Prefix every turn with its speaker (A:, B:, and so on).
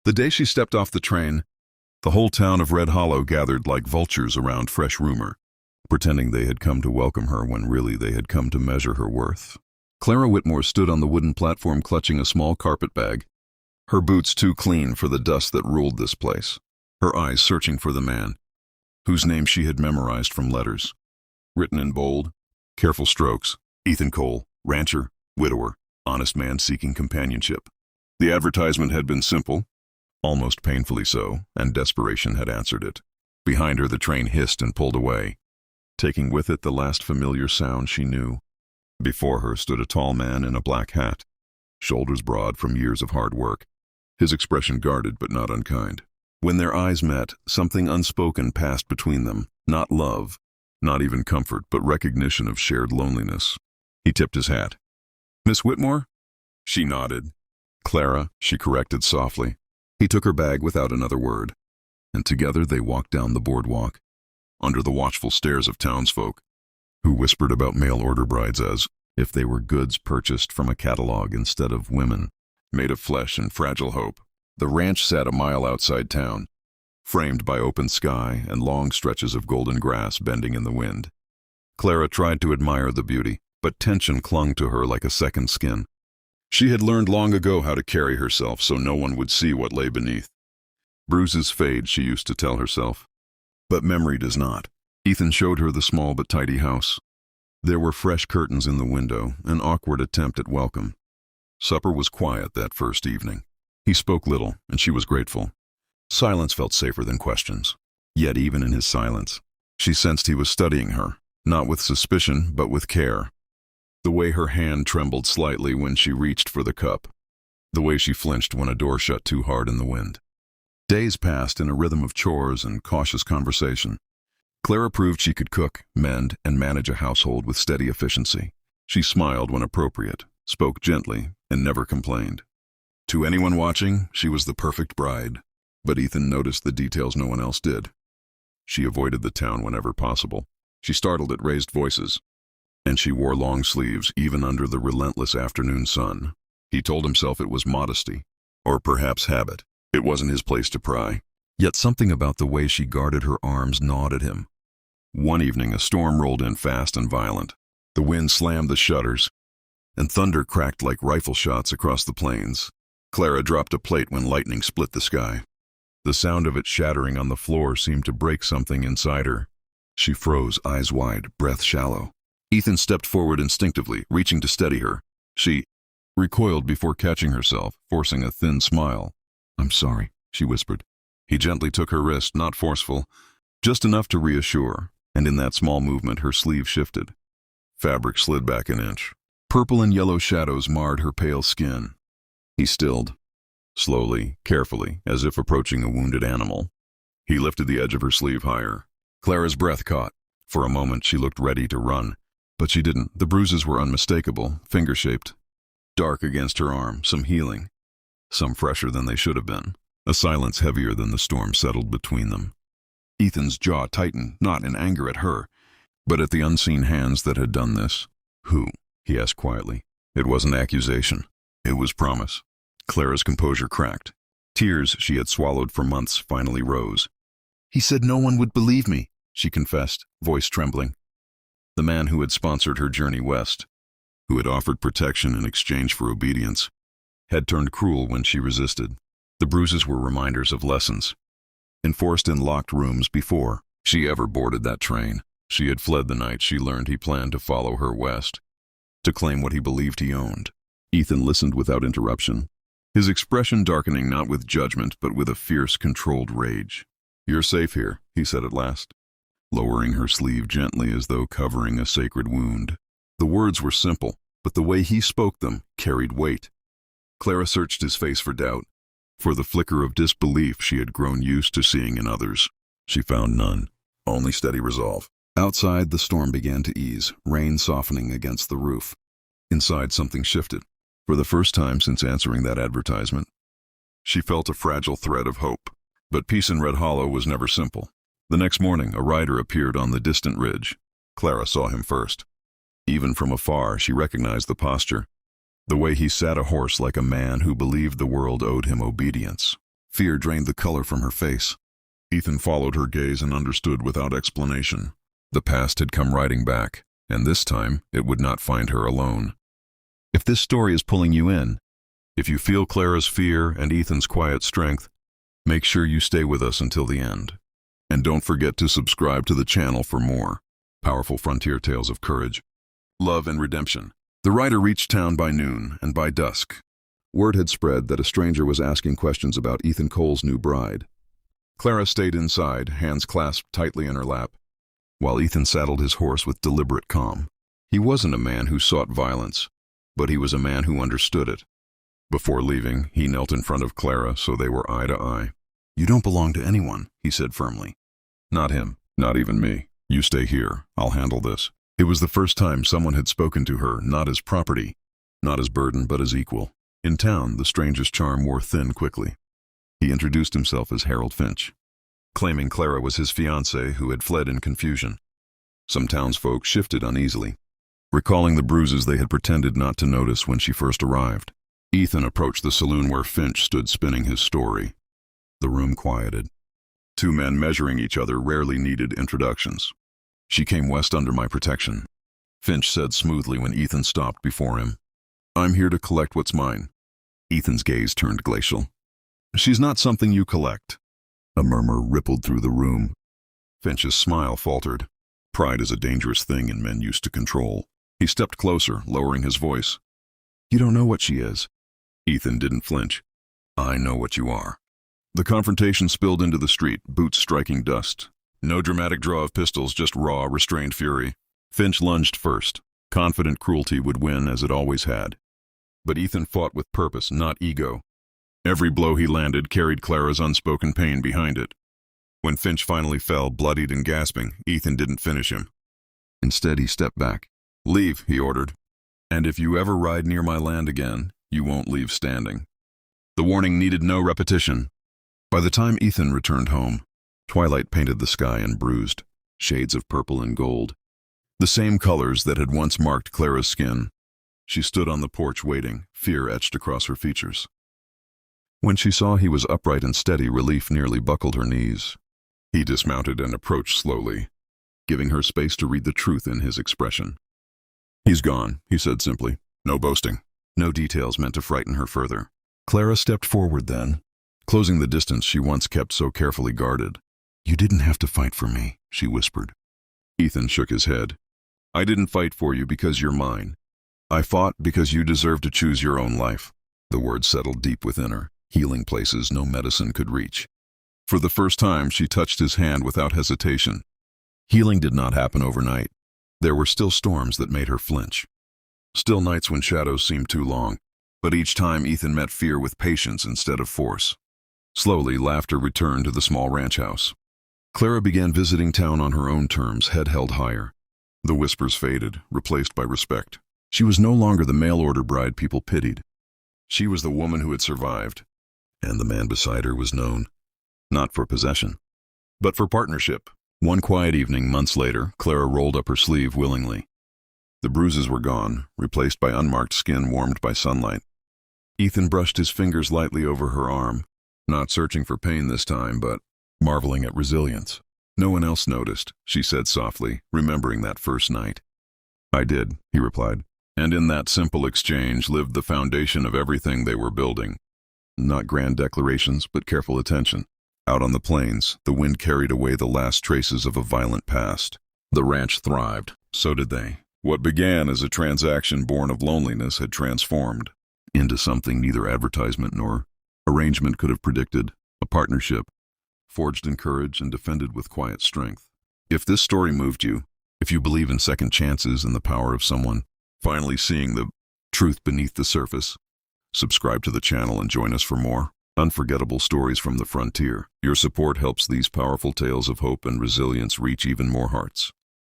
A: The day she stepped off the train, the whole town of Red Hollow gathered like vultures around fresh rumor, pretending they had come to welcome her when really they had come to measure her worth. Clara Whitmore stood on the wooden platform clutching a small carpet bag, her boots too clean for the dust that ruled this place, her eyes searching for the man, whose name she had memorized from letters. Written in bold, careful strokes, Ethan Cole, rancher, widower, honest man seeking companionship. The advertisement had been simple, almost painfully so, and desperation had answered it. Behind her the train hissed and pulled away, taking with it the last familiar sound she knew. Before her stood a tall man in a black hat, shoulders broad from years of hard work, his expression guarded but not unkind. When their eyes met, something unspoken passed between them, not love, not even comfort, but recognition of shared loneliness. He tipped his hat. "Miss Whitmore?" She nodded. "Clara," she corrected softly. He took her bag without another word, and together they walked down the boardwalk, under the watchful stares of townsfolk, who whispered about mail-order brides as if they were goods purchased from a catalog instead of women, made of flesh and fragile hope. The ranch sat a mile outside town, framed by open sky and long stretches of golden grass bending in the wind. Clara tried to admire the beauty, but tension clung to her like a second skin. She had learned long ago how to carry herself so no one would see what lay beneath. Bruises fade, she used to tell herself, but memory does not. Ethan showed her the small but tidy house. There were fresh curtains in the window, an awkward attempt at welcome. Supper was quiet that first evening. He spoke little, and she was grateful. Silence felt safer than questions. Yet even in his silence, she sensed he was studying her, not with suspicion, but with care. The way her hand trembled slightly when she reached for the cup. The way she flinched when a door shut too hard in the wind. Days passed in a rhythm of chores and cautious conversation. Clara proved she could cook, mend, and manage a household with steady efficiency. She smiled when appropriate, spoke gently, and never complained. To anyone watching, she was the perfect bride, but Ethan noticed the details no one else did. She avoided the town whenever possible. She startled at raised voices, and she wore long sleeves even under the relentless afternoon sun. He told himself it was modesty, or perhaps habit. It wasn't his place to pry. Yet something about the way she guarded her arms gnawed at him. One evening, a storm rolled in fast and violent. The wind slammed the shutters, and thunder cracked like rifle shots across the plains. Clara dropped a plate when lightning split the sky. The sound of it shattering on the floor seemed to break something inside her. She froze, eyes wide, breath shallow. Ethan stepped forward instinctively, reaching to steady her. She recoiled before catching herself, forcing a thin smile. "I'm sorry," she whispered. He gently took her wrist, not forceful, just enough to reassure, and in that small movement her sleeve shifted. Fabric slid back an inch. Purple and yellow shadows marred her pale skin. He stilled, slowly, carefully, as if approaching a wounded animal. He lifted the edge of her sleeve higher. Clara's breath caught. For a moment she looked ready to run, but she didn't. The bruises were unmistakable, finger-shaped, dark against her arm, some healing, some fresher than they should have been. A silence heavier than the storm settled between them. Ethan's jaw tightened, not in anger at her, but at the unseen hands that had done this. "Who?" he asked quietly. It wasn't accusation. It was promise. Clara's composure cracked. Tears she had swallowed for months finally rose. "He said no one would believe me," she confessed, voice trembling. The man who had sponsored her journey west, who had offered protection in exchange for obedience, had turned cruel when she resisted. The bruises were reminders of lessons, enforced in locked rooms before she ever boarded that train. She had fled the night she learned he planned to follow her west, to claim what he believed he owned. Ethan listened without interruption, his expression darkening not with judgment but with a fierce, controlled rage. "You're safe here," he said at last, lowering her sleeve gently as though covering a sacred wound. The words were simple, but the way he spoke them carried weight. Clara searched his face for doubt, for the flicker of disbelief she had grown used to seeing in others. She found none, only steady resolve. Outside, the storm began to ease, rain softening against the roof. Inside, something shifted. For the first time since answering that advertisement, she felt a fragile thread of hope. But peace in Red Hollow was never simple. The next morning, a rider appeared on the distant ridge. Clara saw him first. Even from afar, she recognized the posture, the way he sat a horse like a man who believed the world owed him obedience. Fear drained the color from her face. Ethan followed her gaze and understood without explanation. The past had come riding back, and this time it would not find her alone. If this story is pulling you in, if you feel Clara's fear and Ethan's quiet strength, make sure you stay with us until the end. And don't forget to subscribe to the channel for more powerful frontier tales of courage, love, and redemption. The writer reached town by noon, and by dusk, word had spread that a stranger was asking questions about Ethan Cole's new bride. Clara stayed inside, hands clasped tightly in her lap, while Ethan saddled his horse with deliberate calm. He wasn't a man who sought violence, but he was a man who understood it. Before leaving, he knelt in front of Clara so they were eye to eye. "You don't belong to anyone," he said firmly. "Not him, not even me. You stay here, I'll handle this." It was the first time someone had spoken to her, not as property, not as burden, but as equal. In town, the stranger's charm wore thin quickly. He introduced himself as Harold Finch, claiming Clara was his fiancée who had fled in confusion. Some townsfolk shifted uneasily, recalling the bruises they had pretended not to notice when she first arrived. Ethan approached the saloon where Finch stood spinning his story. The room quieted. Two men measuring each other rarely needed introductions. "She came west under my protection," Finch said smoothly when Ethan stopped before him. "I'm here to collect what's mine." Ethan's gaze turned glacial. "She's not something you collect." A murmur rippled through the room. Finch's smile faltered. Pride is a dangerous thing in men used to control. He stepped closer, lowering his voice. "You don't know what she is." Ethan didn't flinch. "I know what you are." The confrontation spilled into the street, boots striking dust. No dramatic draw of pistols, just raw, restrained fury. Finch lunged first. Confident cruelty would win, as it always had. But Ethan fought with purpose, not ego. Every blow he landed carried Clara's unspoken pain behind it. When Finch finally fell, bloodied and gasping, Ethan didn't finish him. Instead, he stepped back. "Leave," he ordered. "And if you ever ride near my land again, you won't leave standing." The warning needed no repetition. By the time Ethan returned home, twilight painted the sky in bruised shades of purple and gold, the same colors that had once marked Clara's skin. She stood on the porch waiting, fear etched across her features. When she saw he was upright and steady, relief nearly buckled her knees. He dismounted and approached slowly, giving her space to read the truth in his expression. "He's gone," he said simply. "No boasting." No details meant to frighten her further. Clara stepped forward then, closing the distance she once kept so carefully guarded. "You didn't have to fight for me," she whispered. Ethan shook his head. "I didn't fight for you because you're mine. I fought because you deserve to choose your own life." The words settled deep within her, healing places no medicine could reach. For the first time, she touched his hand without hesitation. Healing did not happen overnight. There were still storms that made her flinch. Still nights when shadows seemed too long. But each time Ethan met fear with patience instead of force. Slowly, laughter returned to the small ranch house. Clara began visiting town on her own terms, head held higher. The whispers faded, replaced by respect. She was no longer the mail-order bride people pitied. She was the woman who had survived. And the man beside her was known, not for possession, but for partnership. One quiet evening, months later, Clara rolled up her sleeve willingly. The bruises were gone, replaced by unmarked skin warmed by sunlight. Ethan brushed his fingers lightly over her arm, not searching for pain this time, but marveling at resilience. "No one else noticed," she said softly, remembering that first night. "I did," he replied. And in that simple exchange lived the foundation of everything they were building. Not grand declarations, but careful attention. Out on the plains, the wind carried away the last traces of a violent past. The ranch thrived, so did they. What began as a transaction born of loneliness had transformed into something neither advertisement nor arrangement could have predicted, a partnership, forged in courage and defended with quiet strength. If this story moved you, if you believe in second chances and the power of someone finally seeing the truth beneath the surface, subscribe to the channel and join us for more unforgettable stories from the frontier. Your support helps these powerful tales of hope and resilience reach even more hearts.